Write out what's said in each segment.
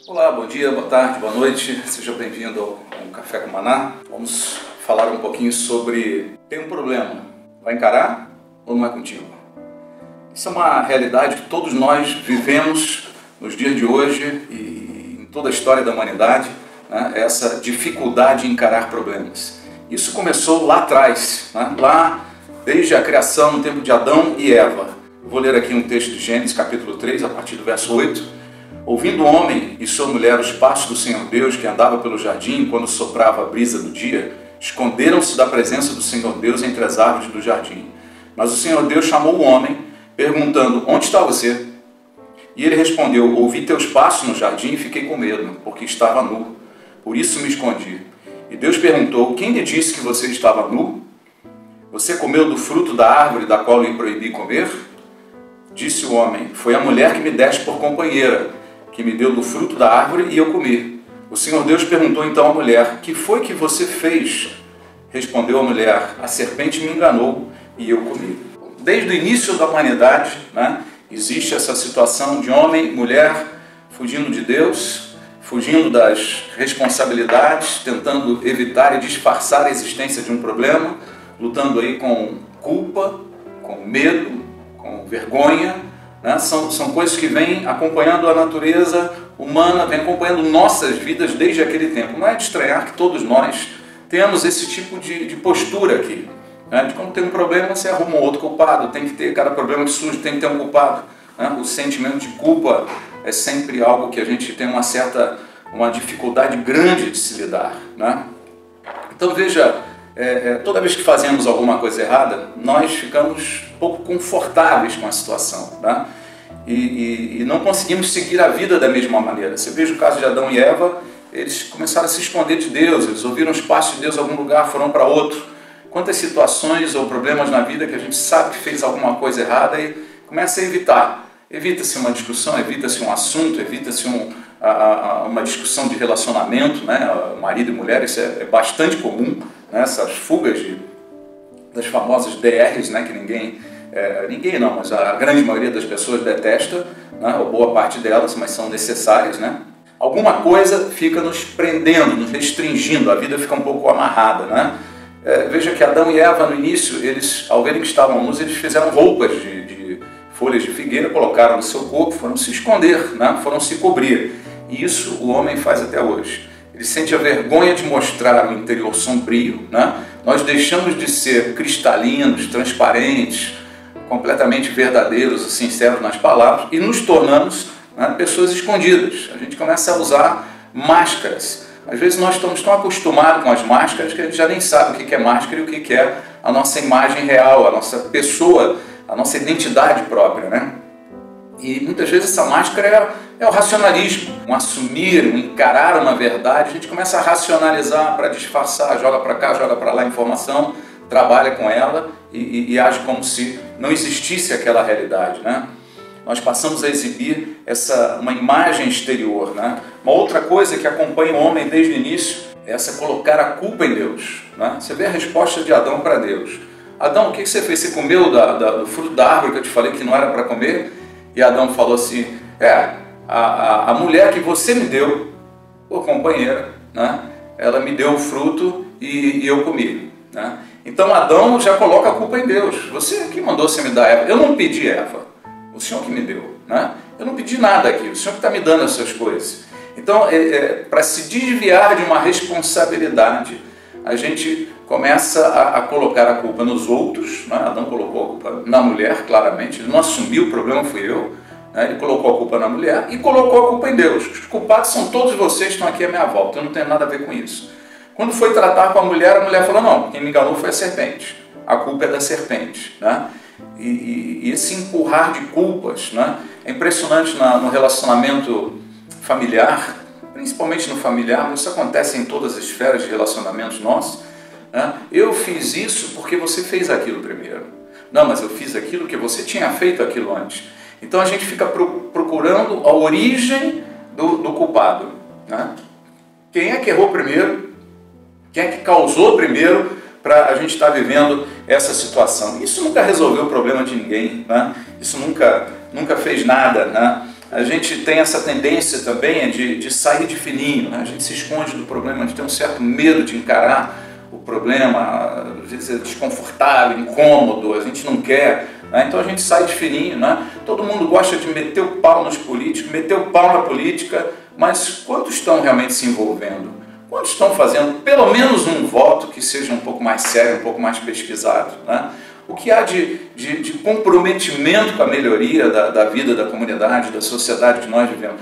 Olá, bom dia, boa tarde, boa noite, seja bem-vindo ao Café com Maná. Vamos falar um pouquinho sobre tem um problema, vai encarar ou não é contigo? Isso é uma realidade que todos nós vivemos nos dias de hoje e em toda a história da humanidade, né? Essa dificuldade em encarar problemas. Isso começou lá atrás, né? Lá desde a criação, no tempo de Adão e Eva. Vou ler aqui um texto de Gênesis, capítulo 3, a partir do verso 8. Ouvindo o homem e sua mulher os passos do Senhor Deus, que andava pelo jardim quando soprava a brisa do dia, esconderam-se da presença do Senhor Deus entre as árvores do jardim. Mas o Senhor Deus chamou o homem, perguntando: onde está você? E ele respondeu: ouvi teus passos no jardim e fiquei com medo, porque estava nu. Por isso me escondi. E Deus perguntou: quem lhe disse que você estava nu? Você comeu do fruto da árvore da qual lhe proibi comer? Disse o homem: foi a mulher que me deste por companheira, que me deu do fruto da árvore e eu comi. O Senhor Deus perguntou então à mulher: que foi que você fez? Respondeu a mulher: a serpente me enganou e eu comi. Desde o início da humanidade, né, existe essa situação de homem e mulher fugindo de Deus, fugindo das responsabilidades, tentando evitar e disfarçar a existência de um problema, lutando aí com culpa, com medo, com vergonha, né? São coisas que vêm acompanhando a natureza humana, vêm acompanhando nossas vidas desde aquele tempo. Não é de estranhar que todos nós tenhamos esse tipo de postura aqui, né? De quando tem um problema, você arruma um outro culpado, tem que ter, cada problema que surge tem que ter um culpado, né? O sentimento de culpa é sempre algo que a gente tem uma dificuldade grande de se lidar, né? Então veja, toda vez que fazemos alguma coisa errada, nós ficamos um pouco confortáveis com a situação, né? E não conseguimos seguir a vida da mesma maneira. Você veja o caso de Adão e Eva, eles começaram a se esconder de Deus, eles ouviram os passos de Deus em algum lugar, foram para outro. Quantas situações ou problemas na vida que a gente sabe que fez alguma coisa errada e começa a evitar. Evita-se uma discussão, evita-se um assunto, evita-se uma discussão de relacionamento, né? Marido e mulher, isso é bastante comum, né? Essas fugas das famosas DRs, né? Que ninguém não, mas a grande maioria das pessoas detesta, né? Ou boa parte delas, mas são necessárias, né? Alguma coisa fica nos prendendo, nos restringindo, a vida fica um pouco amarrada, né? Veja que Adão e Eva no início, eles, ao verem que estavam nus, eles fizeram roupas de folhas de figueira, colocaram no seu corpo, foram se esconder, né? Foram se cobrir. E isso o homem faz até hoje. Ele sente a vergonha de mostrar o interior sombrio, né? Nós deixamos de ser cristalinos, transparentes, completamente verdadeiros, sinceros nas palavras, e nos tornamos, né, pessoas escondidas. A gente começa a usar máscaras. Às vezes nós estamos tão acostumados com as máscaras que a gente já nem sabe o que é máscara e o que é a nossa imagem real, a nossa pessoa, a nossa identidade própria, né? E muitas vezes essa máscara é o racionalismo, um assumir, um encarar uma verdade. A gente começa a racionalizar para disfarçar, joga para cá, joga para lá a informação, trabalha com ela e age como se não existisse aquela realidade, né? Nós passamos a exibir uma imagem exterior, né? Uma outra coisa que acompanha o homem desde o início é colocar a culpa em Deus, né? Você vê a resposta de Adão para Deus. Adão, o que você fez? Você comeu do fruto da árvore que eu te falei que não era para comer? E Adão falou assim: a mulher que você me deu, por companheira, né? Ela me deu o fruto e eu comi, né? Então Adão já coloca a culpa em Deus. Você que mandou você me dar Eva. Eu não pedi Eva, o Senhor que me deu, né? Eu não pedi nada aqui, o Senhor que está me dando essas coisas. Então, para se desviar de uma responsabilidade, a gente começa a colocar a culpa nos outros, né? Adão colocou a culpa na mulher, claramente, ele não assumiu, o problema fui eu, né? Ele colocou a culpa na mulher e colocou a culpa em Deus. Os culpados são todos vocês que estão aqui à minha volta, eu não tenho nada a ver com isso. Quando foi tratar com a mulher falou: não, quem me enganou foi a serpente, a culpa é da serpente, né? E esse empurrar de culpas, né? É impressionante no relacionamento familiar, principalmente no familiar, mas isso acontece em todas as esferas de relacionamentos nossos, né? Eu fiz isso porque você fez aquilo primeiro. Não, mas eu fiz aquilo que você tinha feito aquilo antes. Então a gente fica procurando a origem do culpado, né? Quem é que errou primeiro? Quem é que causou primeiro para a gente estar vivendo essa situação. Isso nunca resolveu o problema de ninguém, né? Isso nunca fez nada, né? A gente tem essa tendência também de sair de fininho, né? A gente se esconde do problema, a gente tem um certo medo de encarar o problema, às vezes é desconfortável, incômodo, a gente não quer, né? Então a gente sai de fininho, né? Todo mundo gosta de meter o pau nos políticos, meter o pau na política, mas quantos estão realmente se envolvendo? Quantos estão fazendo pelo menos um voto que seja um pouco mais sério, um pouco mais pesquisado, né? O que há de comprometimento com a melhoria da vida da comunidade, da sociedade que nós vivemos?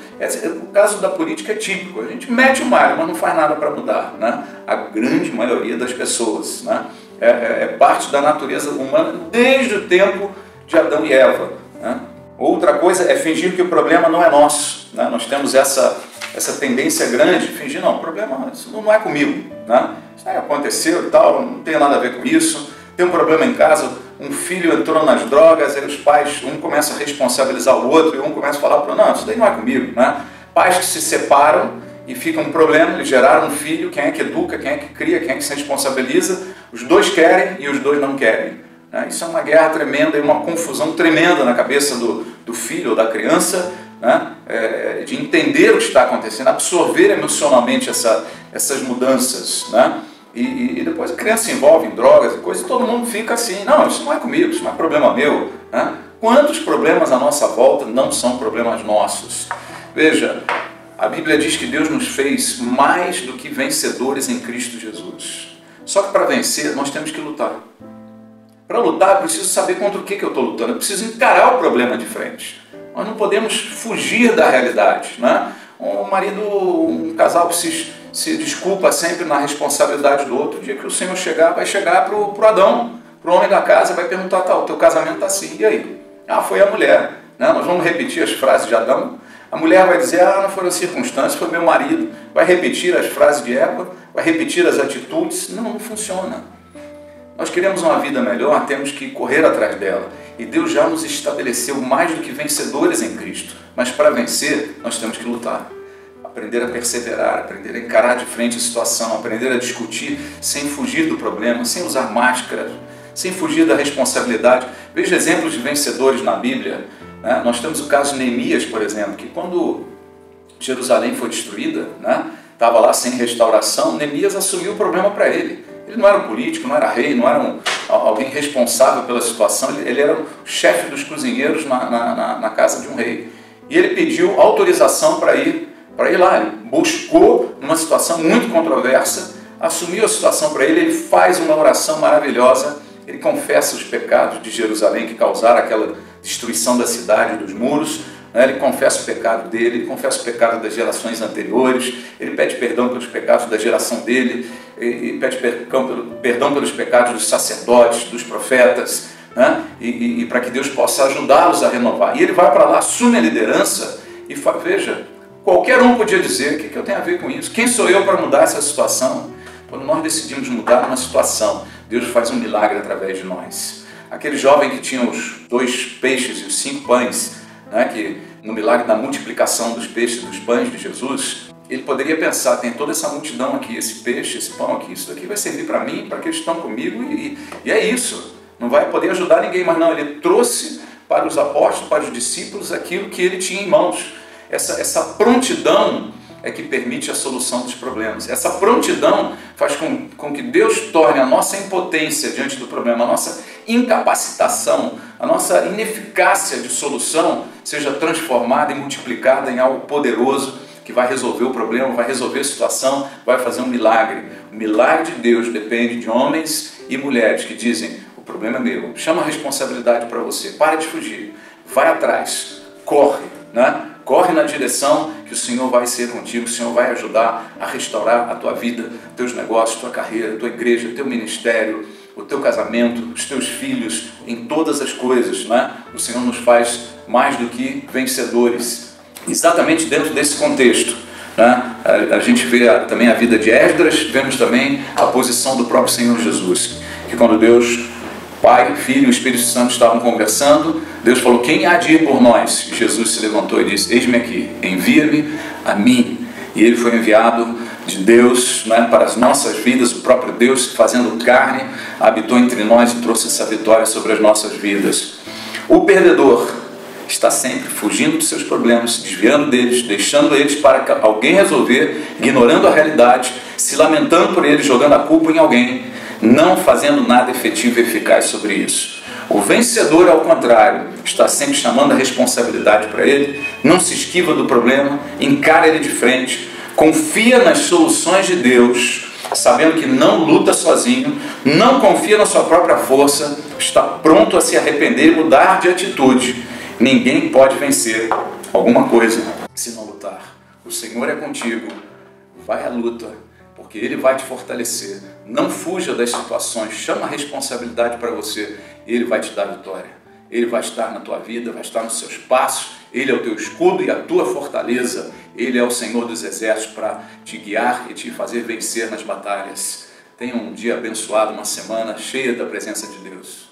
O caso da política é típico. A gente mete o malho, mas não faz nada para mudar, né? A grande maioria das pessoas, né? É parte da natureza humana desde o tempo de Adão e Eva, né? Outra coisa é fingir que o problema não é nosso, né? Nós temos essa tendência grande de fingir, não, o problema isso não é comigo, né? Isso aí aconteceu e tal, não tem nada a ver com isso. Tem um problema em casa, um filho entrou nas drogas, aí os pais, um começa a responsabilizar o outro e um começa a falar para o outro, não, isso daí não é comigo, né? Pais que se separam e fica um problema, eles geraram um filho, quem é que educa, quem é que cria, quem é que se responsabiliza, os dois querem e os dois não querem, né? Isso é uma guerra tremenda e uma confusão tremenda na cabeça do filho ou da criança, né? De entender o que está acontecendo, absorver emocionalmente essas mudanças, né? E depois a criança se envolve em drogas e coisas e todo mundo fica assim, não, isso não é comigo, isso não é problema meu, né? Quantos problemas à nossa volta não são problemas nossos? Veja, a Bíblia diz que Deus nos fez mais do que vencedores em Cristo Jesus. Só que para vencer nós temos que lutar. Para lutar eu preciso saber contra o que eu estou lutando, eu preciso encarar o problema de frente. Nós não podemos fugir da realidade, né? Um casal que se desculpa sempre na responsabilidade do outro. O dia que o Senhor chegar, vai chegar para o Adão, para o homem da casa, vai perguntar, tá, o teu casamento está assim, e aí? Ah, foi a mulher, né? Nós vamos repetir as frases de Adão. A mulher vai dizer, ah, não foram circunstâncias, foi meu marido. Vai repetir as frases de Eva, vai repetir as atitudes. Não funciona. Nós queremos uma vida melhor, temos que correr atrás dela. E Deus já nos estabeleceu mais do que vencedores em Cristo. Mas para vencer, nós temos que lutar. Aprender a perseverar, aprender a encarar de frente a situação, aprender a discutir sem fugir do problema, sem usar máscaras, sem fugir da responsabilidade. Veja exemplos de vencedores na Bíblia, né? Nós temos o caso de Neemias, por exemplo, que quando Jerusalém foi destruída, né, estava lá sem restauração, Neemias assumiu o problema para ele. Ele não era um político, não era rei, não era alguém responsável pela situação, ele era o chefe dos cozinheiros na casa de um rei. E ele pediu autorização para ir lá, ele buscou numa situação muito controversa, assumiu a situação para ele faz uma oração maravilhosa, ele confessa os pecados de Jerusalém que causaram aquela destruição da cidade, dos muros, né? Ele confessa o pecado dele, ele confessa o pecado das gerações anteriores, ele pede perdão pelos pecados da geração dele, e pede perdão pelos pecados dos sacerdotes, dos profetas, né? E para que Deus possa ajudá-los a renovar. E ele vai para lá, assume a liderança e fala, veja, qualquer um podia dizer, o que eu tenho a ver com isso? Quem sou eu para mudar essa situação? Quando nós decidimos mudar uma situação, Deus faz um milagre através de nós. Aquele jovem que tinha os 2 peixes e os 5 pães, né, que no milagre da multiplicação dos peixes e dos pães de Jesus, ele poderia pensar, tem toda essa multidão aqui, esse peixe, esse pão aqui, isso daqui vai servir para mim, para aqueles que estão comigo, e é isso. Não vai poder ajudar ninguém, mas não, ele trouxe para os apóstolos, para os discípulos, aquilo que ele tinha em mãos. Essa prontidão é que permite a solução dos problemas. Essa prontidão faz com que Deus torne a nossa impotência diante do problema, a nossa incapacitação, a nossa ineficácia de solução seja transformada e multiplicada em algo poderoso que vai resolver o problema, vai resolver a situação, vai fazer um milagre. O milagre de Deus depende de homens e mulheres que dizem, o problema é meu, chama a responsabilidade para você, para de fugir, vai atrás, corre, né? Corre na direção que o Senhor vai ser contigo, o Senhor vai ajudar a restaurar a tua vida, teus negócios, tua carreira, tua igreja, teu ministério, o teu casamento, os teus filhos, em todas as coisas, né? O Senhor nos faz mais do que vencedores. Exatamente dentro desse contexto, né? A gente vê também a vida de Esdras, vemos também a posição do próprio Senhor Jesus, que quando Deus, Pai, Filho e Espírito Santo estavam conversando, Deus falou, quem há de ir por nós? Jesus se levantou e disse, eis-me aqui, envia-me a mim. E ele foi enviado de Deus, né, para as nossas vidas, o próprio Deus fazendo carne, habitou entre nós e trouxe essa vitória sobre as nossas vidas. O perdedor está sempre fugindo dos seus problemas, se desviando deles, deixando eles para alguém resolver, ignorando a realidade, se lamentando por eles, jogando a culpa em alguém, não fazendo nada efetivo e eficaz sobre isso. O vencedor, ao contrário, está sempre chamando a responsabilidade para ele, não se esquiva do problema, encara ele de frente, confia nas soluções de Deus, sabendo que não luta sozinho, não confia na sua própria força, está pronto a se arrepender e mudar de atitude. Ninguém pode vencer alguma coisa se não lutar. O Senhor é contigo, vai à luta, porque Ele vai te fortalecer. Não fuja das situações, chama a responsabilidade para você, Ele vai te dar vitória. Ele vai estar na tua vida, vai estar nos seus passos, Ele é o teu escudo e a tua fortaleza. Ele é o Senhor dos exércitos para te guiar e te fazer vencer nas batalhas. Tenha um dia abençoado, uma semana cheia da presença de Deus.